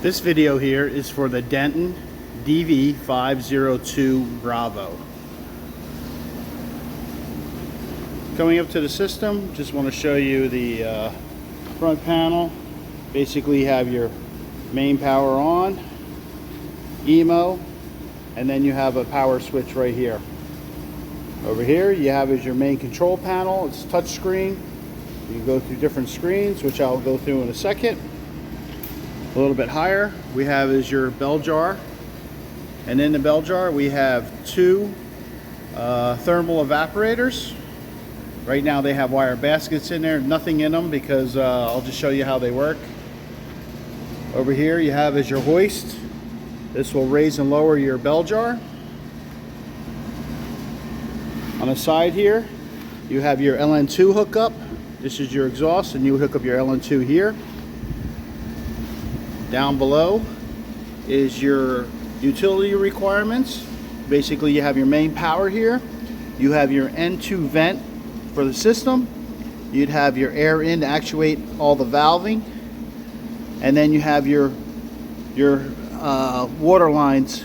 This video here is for the Denton DV502 Bravo. Coming up to the system, just want to show you the front panel. Basically you have your main power on, EMO, and then you have a power switch right here. Over here you have is your main control panel. It's touch screen. You can go through different screens, which I'll go through in a second. A little bit higher we have is your bell jar, and in the bell jar we have two thermal evaporators. Right now they have wire baskets in there, nothing in them because I'll just show you how they work. Over here you have is your hoist. This will raise and lower your bell jar. On the side here you have your LN2 hookup. This is your exhaust, and you hook up your LN2 here. Down below is your utility requirements. Basically you have your main power here. You have your N2 vent for the system. You'd have your air in to actuate all the valving. And then you have your water lines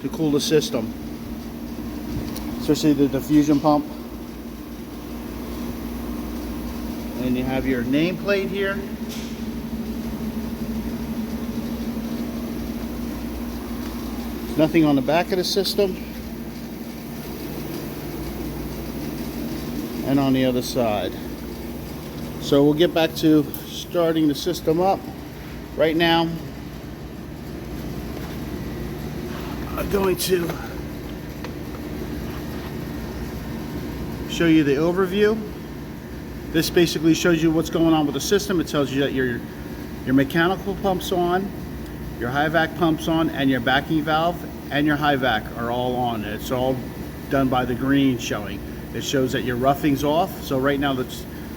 to cool the system. Especially the diffusion pump. And you have your nameplate here. Nothing on the back of the system, and on the other side. So we'll get back to starting the system up. Right now I'm going to show you the overview. This basically shows you what's going on with the system. It tells you that your mechanical pump's on, your high vac pump's on, and your backing valve and your high vac are all on. It's all done by the green showing. It shows that your roughing's off. So right now the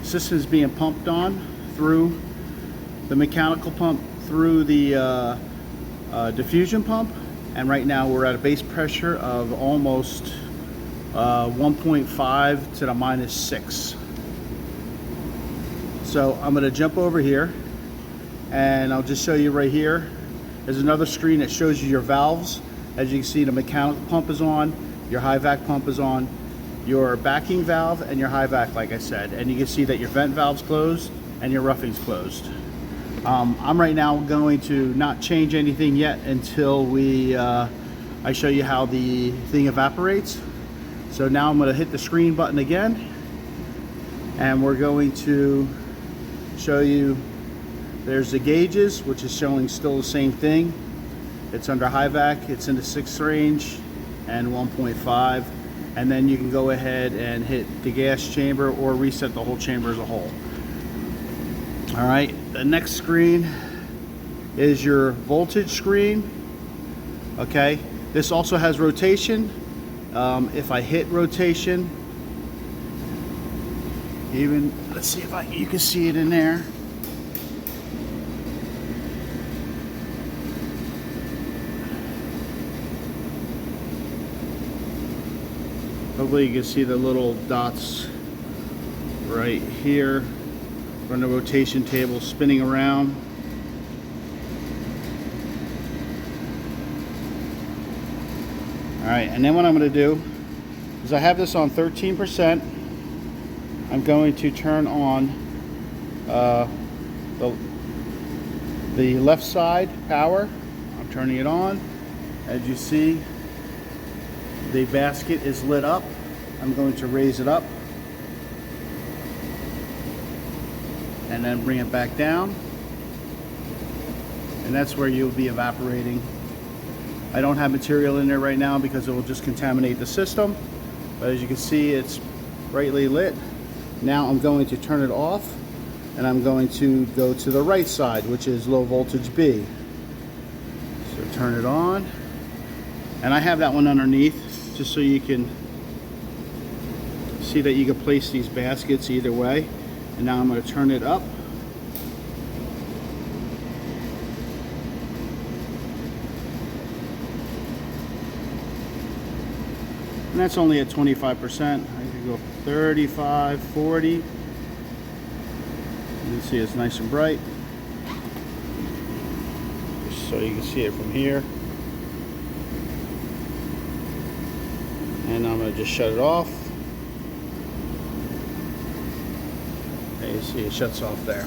system is being pumped on through the mechanical pump, through the diffusion pump, and right now we're at a base pressure of almost 1.5 to the -6. So I'm going to jump over here and I'll just show you right here. There's another screen that shows you your valves. As you can see, the mechanical pump is on, your high vac pump is on, your backing valve and your high vac, like I said. And you can see that your vent valve's closed and your roughing's closed. I'm right now going to not change anything yet until I show you how the thing evaporates. So now I'm going to hit the screen button again, and we're going to show you. There's the gauges, which is showing still the same thing. It's under high vac, it's in the 6 range and 1.5, and then you can go ahead and hit the gas chamber or reset the whole chamber as a whole. All right, the next screen is your voltage screen. Okay, this also has rotation. If I hit rotation, even, let's see if you can see it in there. Hopefully you can see the little dots right here on the rotation table spinning around. Alright, and then what I'm going to do is I have this on 13%. I'm going to turn on the left side power. I'm turning it on. As you see, the basket is lit up. I'm going to raise it up and then bring it back down, and that's where you'll be evaporating. I don't have material in there right now because it will just contaminate the system, but as you can see, it's brightly lit. Now I'm going to turn it off, and I'm going to go to the right side, which is low voltage B. So turn it on, and I have that one underneath just so you can see that you can place these baskets either way. And now I'm going to turn it up. And that's only at 25%. I can go 35, 40. You can see it's nice and bright. so you can see it from here. And I'm going to just shut it off. And you see it shuts off there.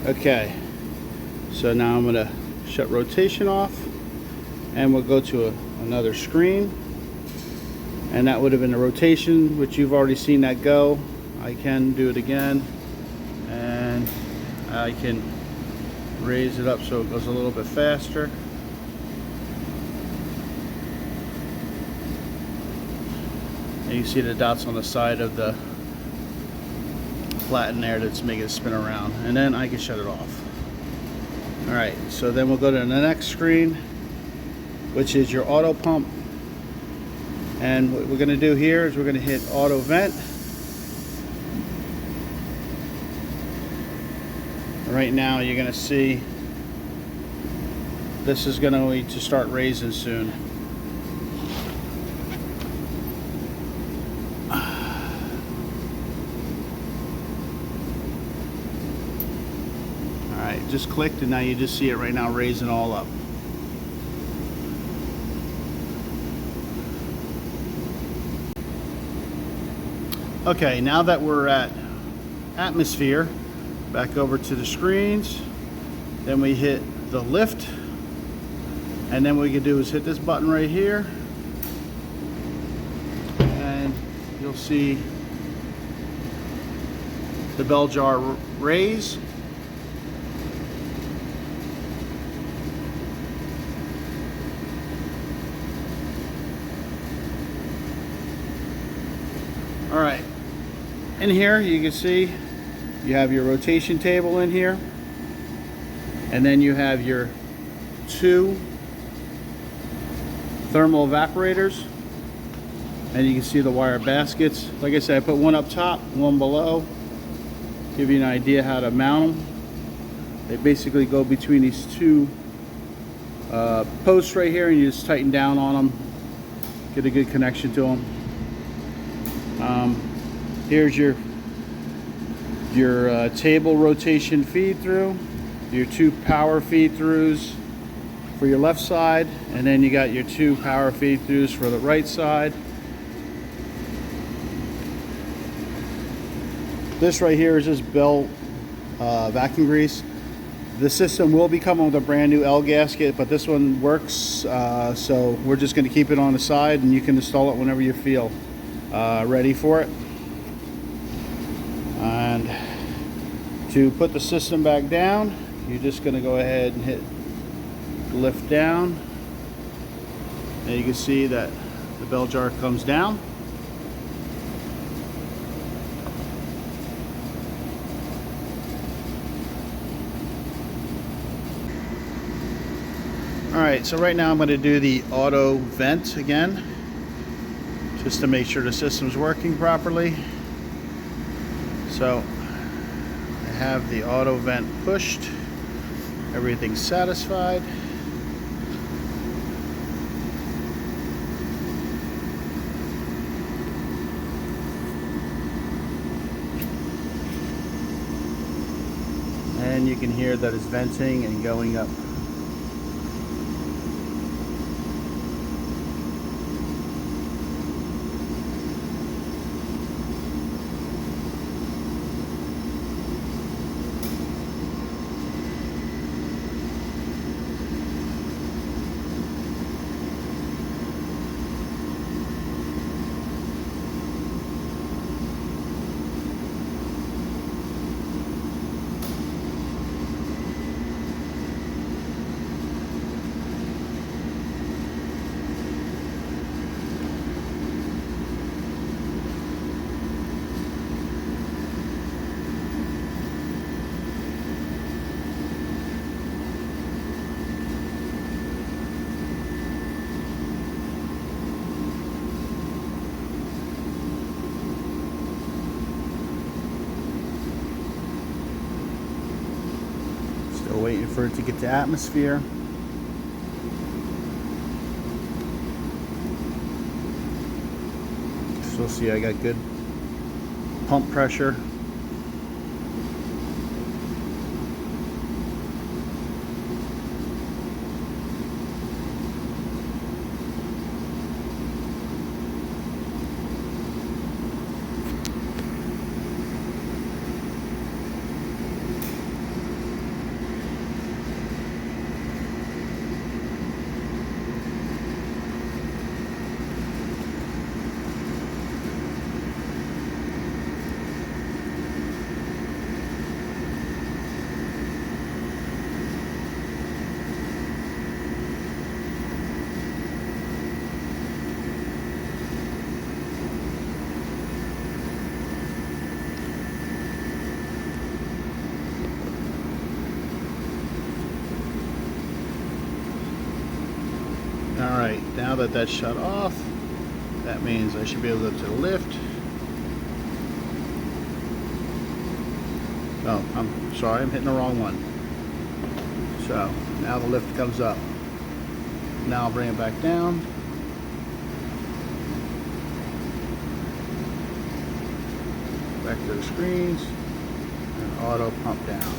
Okay, so now I'm going to shut rotation off, and we'll go to another screen. And that would have been a rotation, which you've already seen that go. I can do it again, and I can raise it up so it goes a little bit faster. And you see the dots on the side of the platen there that's making it spin around, and then I can shut it off. Alright, so then we'll go to the next screen, which is your auto pump. And what we're going to do here is we're going to hit auto vent. Right now you're going to see this is going to start raising soon. Alright, just clicked, and now you just see it right now raising all up. Okay, now that we're at atmosphere, back over to the screens, then we hit the lift, and then what we can do is hit this button right here, and you'll see the bell jar raise. All right, in here you can see you have your rotation table in here, and then you have your two thermal evaporators, and you can see the wire baskets. Like I said, I put one up top, one below, give you an idea how to mount them. They basically go between these two posts right here, and you just tighten down on them, get a good connection to them. Here's your table rotation feed through, your two power feed throughs for your left side, and then you got your two power feed throughs for the right side. This right here is just Bell vacuum grease. The system will be coming with a brand new L gasket, but this one works, so we're just going to keep it on the side, and you can install it whenever you feel ready for it. And to put the system back down, you're just going to go ahead and hit lift down, and you can see that the bell jar comes down. Alright, so right now I'm going to do the auto vent again, just to make sure the system's working properly. So I have the auto vent pushed, everything's satisfied. And you can hear that it's venting and going up. Waiting for it to get to atmosphere. So see, I got good pump pressure. Alright, now that that's shut off, that means I should be able to go to the lift. Oh, I'm sorry, I'm hitting the wrong one. So, now the lift comes up. Now I'll bring it back down. Back to the screens, and auto pump down.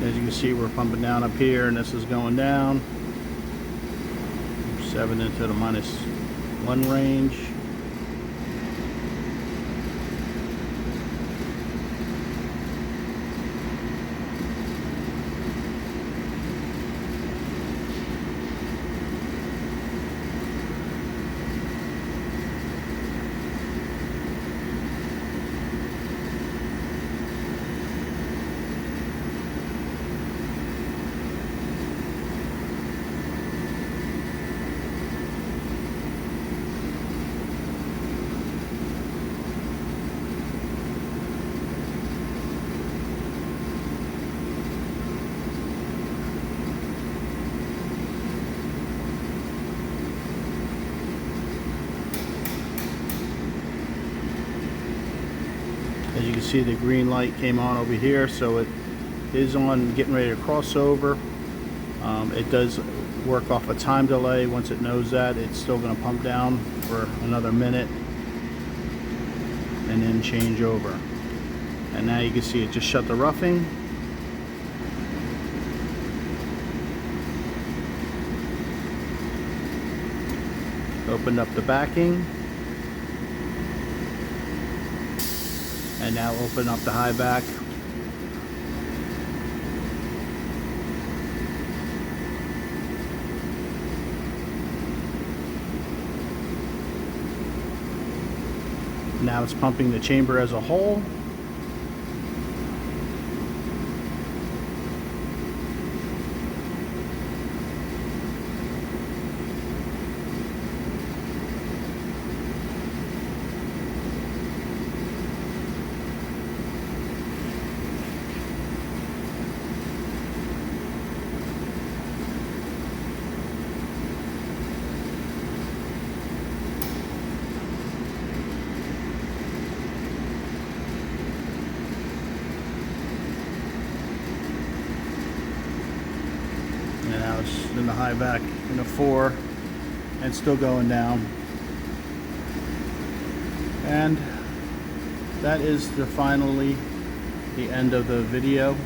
As you can see, we're pumping down up here, and this is going down. 7 into the -1 range. As you can see, the green light came on over here, so it is on, getting ready to cross over. It does work off a time delay. Once it knows that, it's still going to pump down for another minute and then change over. And now you can see it just shut the roughing. Opened up the backing. And now open up the high back. Now it's pumping the chamber as a whole. And now it's in the high back in a 4 and still going down. And that is finally the end of the video.